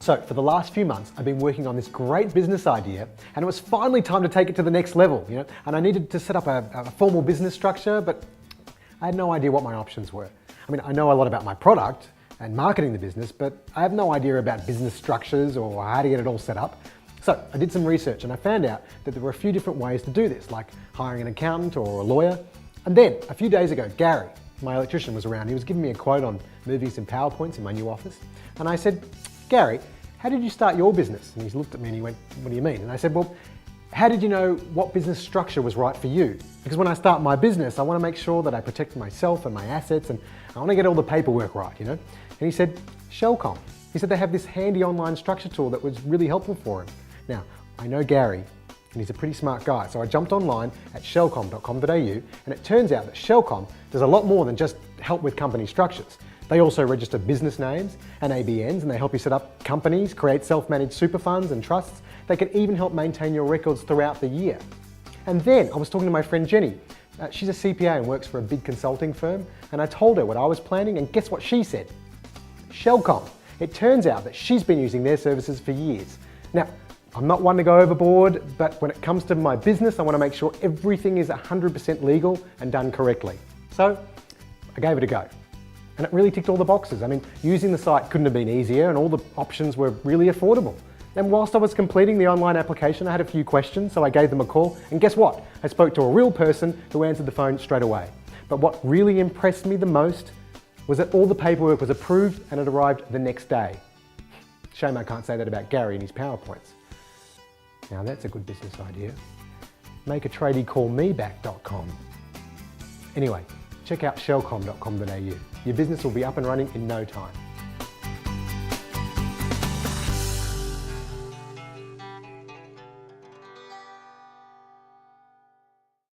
So for the last few months, I've been working on this great business idea, and it was finally time to take it to the next level, and I needed to set up a formal business structure, but I had no idea what my options were. I mean, I know a lot about my product and marketing the business, but I have no idea about business structures or how to get it all set up. So I did some research and I found out that there were a few different ways to do this, like hiring an accountant or a lawyer. And then a few days ago, Gary, my electrician, was around. He was giving me a quote on movies and PowerPoints in my new office. And I said, Gary, how did you start your business? And he looked at me and he went, what do you mean? And I said, well, how did you know what business structure was right for you? Because when I start my business, I want to make sure that I protect myself and my assets, and I want to get all the paperwork right, And he said, Shelcom. He said they have this handy online structure tool that was really helpful for him. Now, I know Gary, and he's a pretty smart guy, so I jumped online at shelcom.com.au, and it turns out that Shelcom does a lot more than just help with company structures. They also register business names and ABNs, and they help you set up companies, create self-managed super funds and trusts. They can even help maintain your records throughout the year. And then I was talking to my friend Jenny. She's a CPA and works for a big consulting firm, and I told her what I was planning, and guess what she said? Shelcom. It turns out that she's been using their services for years. Now, I'm not one to go overboard, but when it comes to my business, I want to make sure everything is 100% legal and done correctly. So I gave it a go. And it really ticked all the boxes. I mean, using the site couldn't have been easier, and all the options were really affordable. And whilst I was completing the online application, I had a few questions, so I gave them a call, and guess what? I spoke to a real person who answered the phone straight away. But what really impressed me the most was that all the paperwork was approved and it arrived the next day. Shame I can't say that about Gary and his PowerPoints. Now that's a good business idea. Make a tradie call me back.com. Anyway, check out shelcom.com.au. Your business will be up and running in no time.